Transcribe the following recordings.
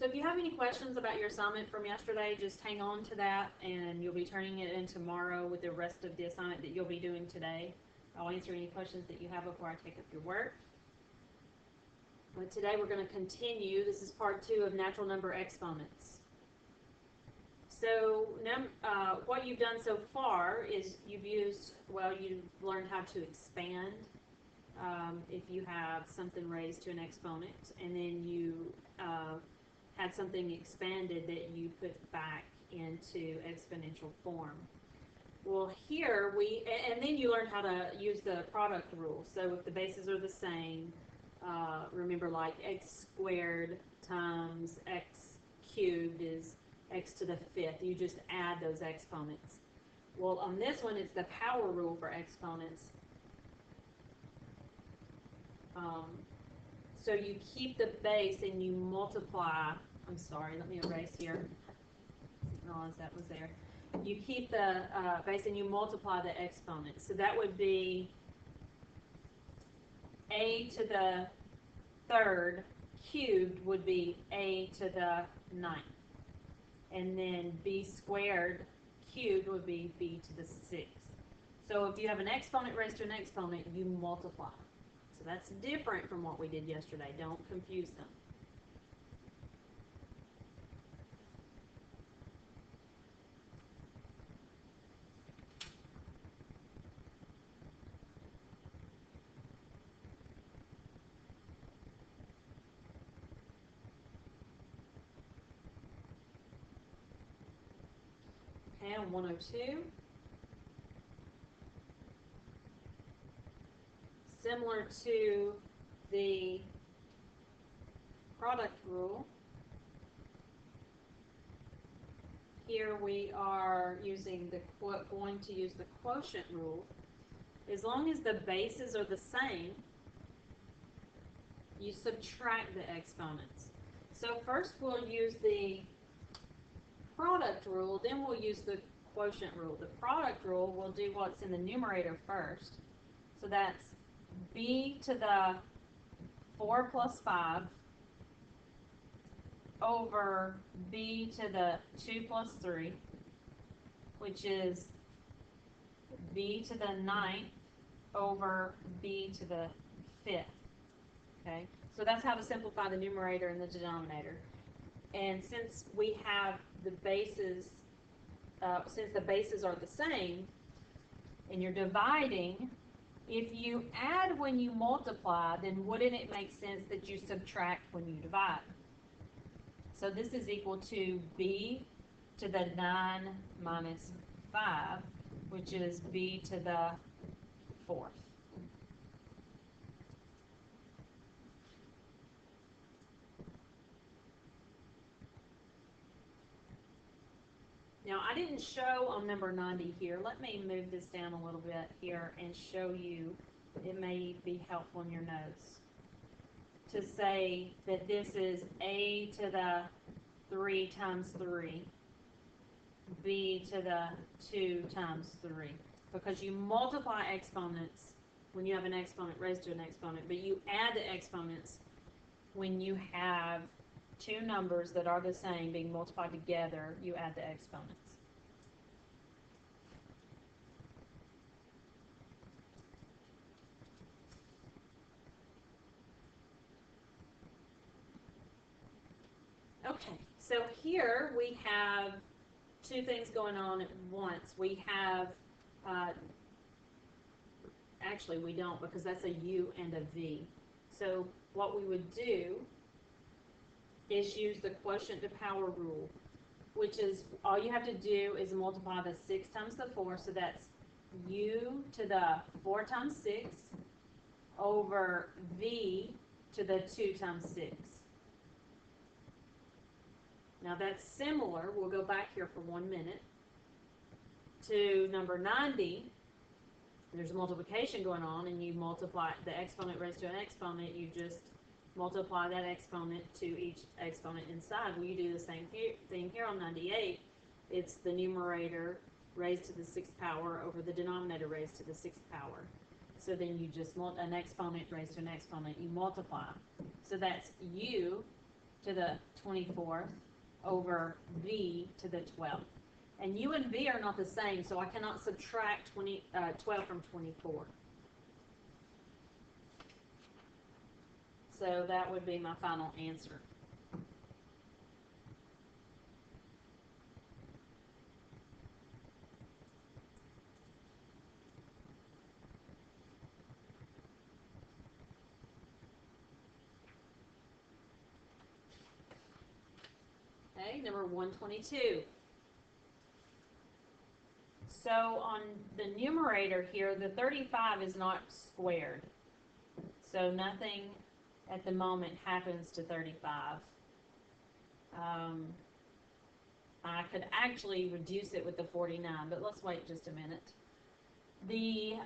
So if you have any questions about your assignment from yesterday, just hang on to that, and you'll be turning it in tomorrow with the rest of the assignment that you'll be doing today. I'll answer any questions that you have before I take up your work. But today we're going to continue. This is part 2 of natural number exponents. So what you've done so far is you've learned how to expand if you have something raised to an exponent, and then you had something expanded that you put back into exponential form. Well, here and then you learn how to use the product rule. So if the bases are the same, remember, like x squared times x cubed is x to the 5th. You just add those exponents. Well, on this one, it's the power rule for exponents. So you keep the base and you multiply. I'm sorry, let me erase here. Didn't realize that was there. You keep the base and you multiply the exponent. So that would be a to the 3rd cubed would be a to the 9th. And then b squared cubed would be b to the 6th. So if you have an exponent raised to an exponent, you multiply. So that's different from what we did yesterday. Don't confuse them. Okay, on 102. Similar to the product rule, here we are going to use the quotient rule. As long as the bases are the same, you subtract the exponents. So first we'll use the product rule, then we'll use the quotient rule. The product rule, we'll do what's in the numerator first. So that's b to the 4 plus 5 over b to the 2 plus 3, which is b to the 9th over b to the 5th. Okay, so that's how to simplify the numerator and the denominator. And since we have the bases, since the bases are the same, and you're dividing, if you add when you multiply, then wouldn't it make sense that you subtract when you divide? So this is equal to b to the 9 minus 5, which is b to the 4th. Now, I didn't show on number 90 here. Let me move this down a little bit here and show you. It may be helpful in your notes to say that this is a to the 3 times 3, b to the 2 times 3, because you multiply exponents when you have an exponent raised to an exponent, but you add the exponents when you have two numbers that are the same being multiplied together. You add the exponents. Okay, so here we have two things going on at once. We have, actually we don't, because that's a u and a v. So what we would do is use the quotient to power rule, which is all you have to do is multiply the 6 times the 4, so that's u to the 4 times 6 over v to the 2 times 6. Now that's similar, we'll go back here for 1 minute, to number 90. There's a multiplication going on, and you multiply the exponent raised to an exponent, you just multiply that exponent to each exponent inside. Well, you do the same thing here on 98. It's the numerator raised to the 6th power over the denominator raised to the 6th power. So then you just an exponent raised to an exponent, you multiply. So that's u to the 24th over b to the 12th. And u and v are not the same, so I cannot subtract 12 from 24. So that would be my final answer. Okay, number 122. So on the numerator here, the 35 is not squared. So nothing at the moment happens to 35. I could actually reduce it with the 49, but let's wait just a minute. The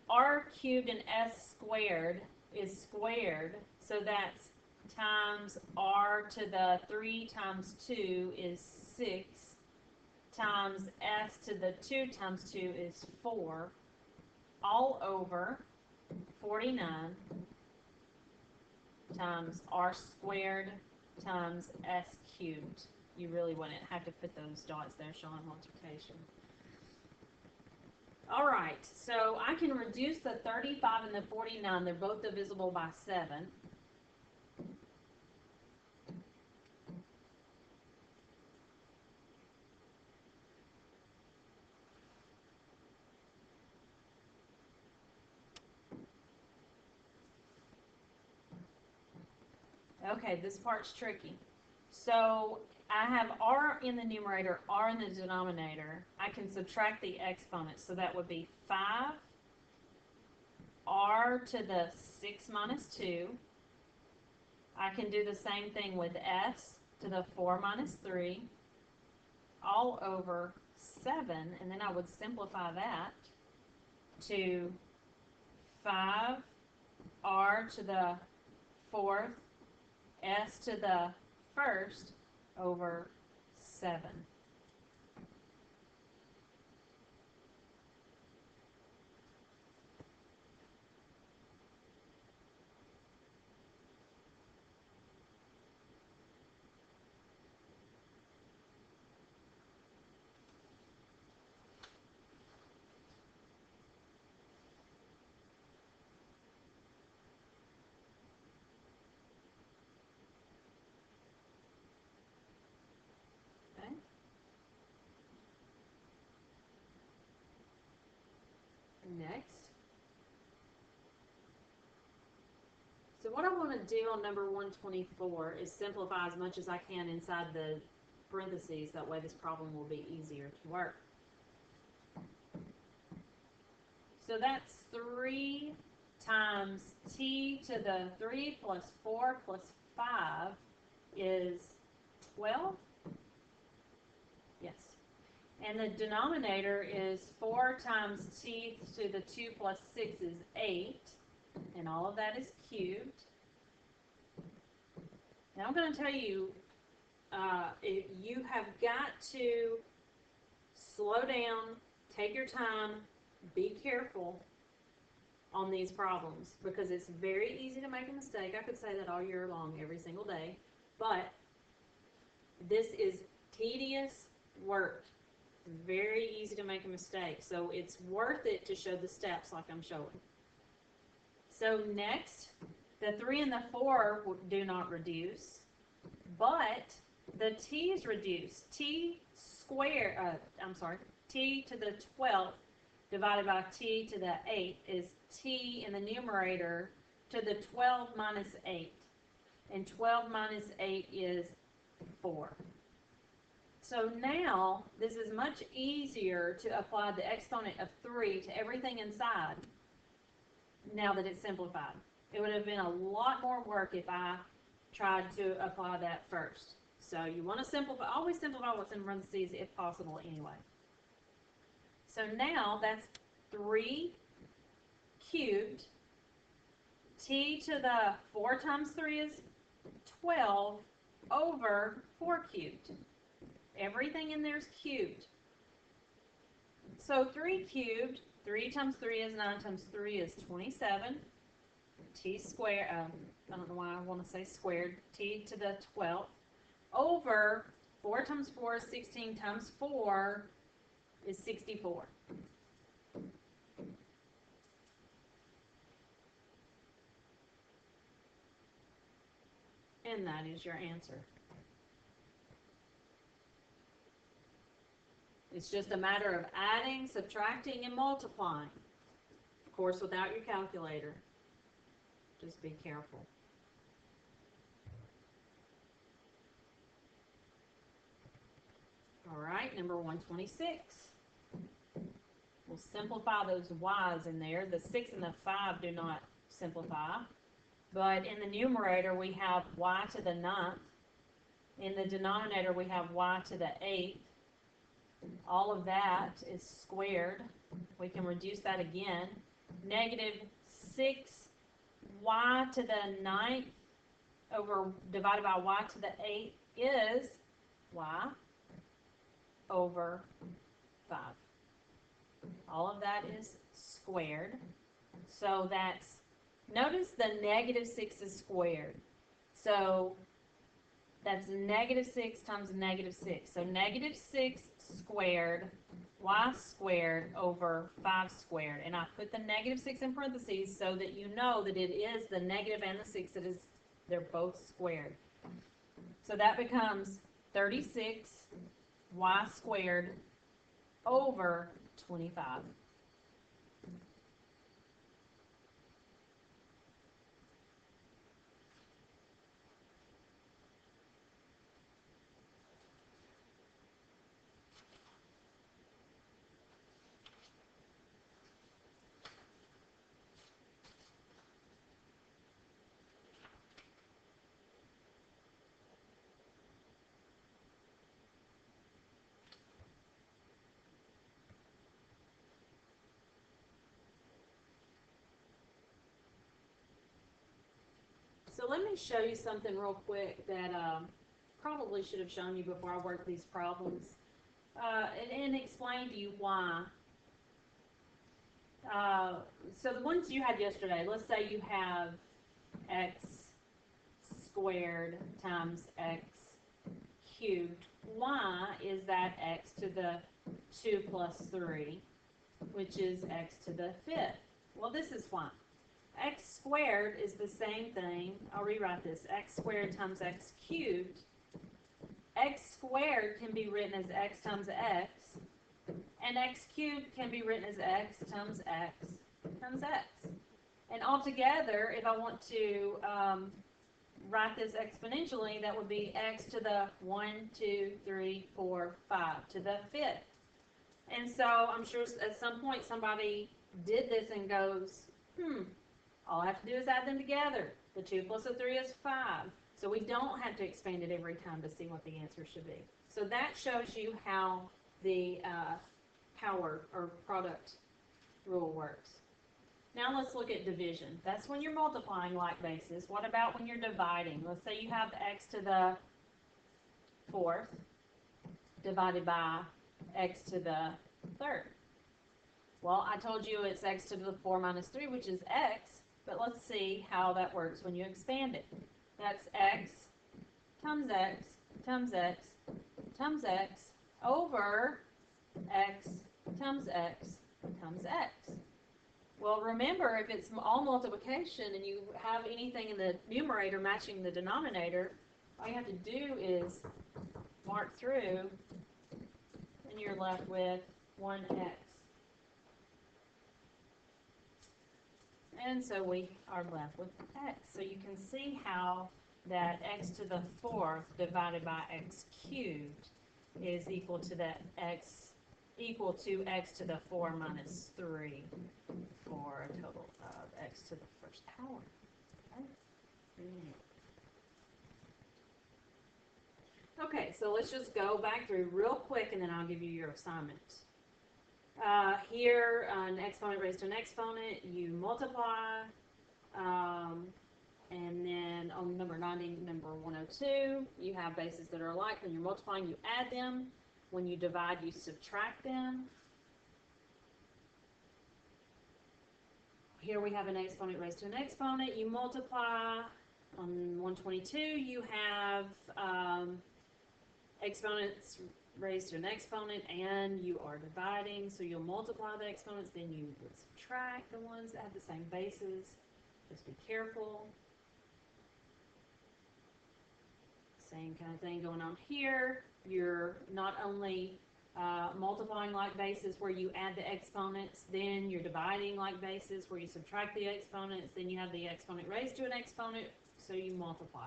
r cubed and s squared is squared, so that's times r to the 3 times 2 is 6, times s to the 2 times 2 is 4, all over 49 times r squared times s cubed. You really wouldn't have to put those dots there showing multiplication. All right, so I can reduce the 35 and the 49. They're both divisible by 7. Okay, this part's tricky. So I have r in the numerator, r in the denominator. I can subtract the exponents, so that would be 5 r to the 6 minus 2. I can do the same thing with s to the 4 minus 3, all over 7, and then I would simplify that to 5 r to the 4th s to the 1st over 7. Next. So what I want to do on number 124 is simplify as much as I can inside the parentheses. That way this problem will be easier to work. So that's 3 times t to the 3 plus 4 plus 5 is 12. Yes. And the denominator is 4 times t to the 2 plus 6 is 8. And all of that is cubed. Now I'm going to tell you, you have got to slow down, take your time, be careful on these problems, because it's very easy to make a mistake. I could say that all year long, every single day. But this is tedious work. It's very easy to make a mistake. So it's worth it to show the steps like I'm showing. So next, the 3 and the 4 do not reduce, but the t's reduce. T to the 12th divided by t to the 8th is t in the numerator to the 12 minus 8. And 12 minus 8 is 4. So now, this is much easier to apply the exponent of 3 to everything inside now that it's simplified. It would have been a lot more work if I tried to apply that first. So you want to simplify, always simplify what's in parentheses if possible anyway. So now that's 3 cubed. T to the 4 times 3 is 12 over 4 cubed. Everything in there is cubed. So 3 cubed, 3 times 3 is 9 times 3 is 27. t squared, I don't know why I want to say squared, t to the 12th over 4 times 4 is 16 times 4 is 64. And that is your answer. It's just a matter of adding, subtracting, and multiplying. Of course, without your calculator. Just be careful. All right, number 126. We'll simplify those y's in there. The 6 and the 5 do not simplify. But in the numerator, we have y to the 9th. In the denominator, we have y to the 8th. All of that is squared. We can reduce that again. Negative 6y to the 9th divided by y to the 8th is y over 5. All of that is squared. So that's, notice the negative 6 is squared. So that's negative 6 times negative 6. So negative 6 squared, y squared over 5 squared. And I put the negative 6 in parentheses so that you know that it is the negative and the 6 that is, they're both squared. So that becomes 36 y squared over 25. So let me show you something real quick that probably should have shown you before I worked these problems and explain to you why. So the ones you had yesterday, let's say you have x squared times x cubed. Why is that x to the 2 plus 3, which is x to the 5th? Well, this is why. X squared is the same thing. I'll rewrite this. X squared times x cubed. X squared can be written as x times x. And x cubed can be written as x times x times x. And altogether, if I want to write this exponentially, that would be x to the 1, 2, 3, 4, 5 to the 5th. And so I'm sure at some point somebody did this and goes, all I have to do is add them together. The 2 plus the 3 is 5. So we don't have to expand it every time to see what the answer should be. So that shows you how the power or product rule works. Now let's look at division. That's when you're multiplying like basis. What about when you're dividing? Let's say you have x to the 4th divided by x to the 3rd. Well, I told you it's x to the 4 minus 3, which is x, but let's see how that works when you expand it. That's x times x times x times x over x times x times x. Well, remember, if it's all multiplication and you have anything in the numerator matching the denominator, all you have to do is mark through, and you're left with 1x. And so we are left with x. So you can see how that x to the 4th divided by x cubed is equal to that x to the 4 minus 3 for a total of x to the 1st power. Okay, so let's just go back through real quick and then I'll give you your assignment. Here, an exponent raised to an exponent, you multiply, and then on number 90, number 102, you have bases that are alike. When you're multiplying, you add them. When you divide, you subtract them. here we have an exponent raised to an exponent. You multiply. On 122, you have exponents raised to an exponent, and you are dividing, so you'll multiply the exponents, then you would subtract the ones that have the same bases. Just be careful. Same kind of thing going on here. You're not only multiplying like bases where you add the exponents, then you're dividing like bases where you subtract the exponents, then you have the exponent raised to an exponent, so you multiply.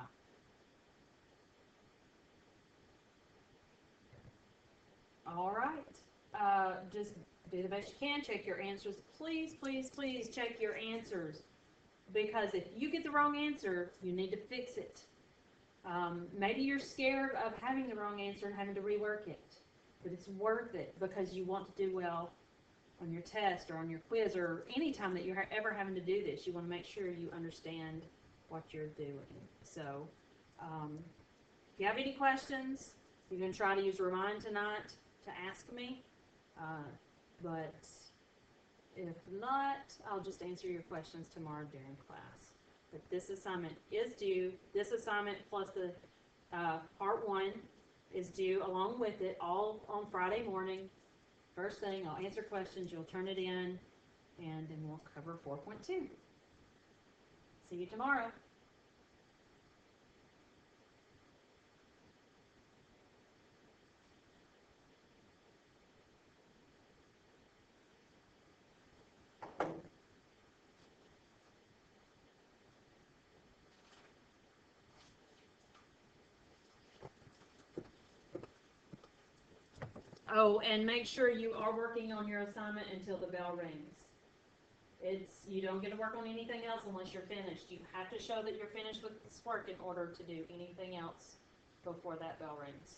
All right. Just do the best you can. Check your answers. Please, please, please check your answers. Because if you get the wrong answer, you need to fix it. Maybe you're scared of having the wrong answer and having to rework it. But it's worth it because you want to do well on your test or on your quiz or any time that you're ever having to do this. You want to make sure you understand what you're doing. So, if you have any questions, you can try to use Remind tonight to ask me. But if not, I'll just answer your questions tomorrow during class. But this assignment is due. This assignment plus the part 1 is due along with it all on Friday morning. First thing, I'll answer questions, you'll turn it in, and then we'll cover 4.2. See you tomorrow. Oh, and make sure you are working on your assignment until the bell rings. You don't get to work on anything else unless you're finished. You have to show that you're finished with this work in order to do anything else before that bell rings.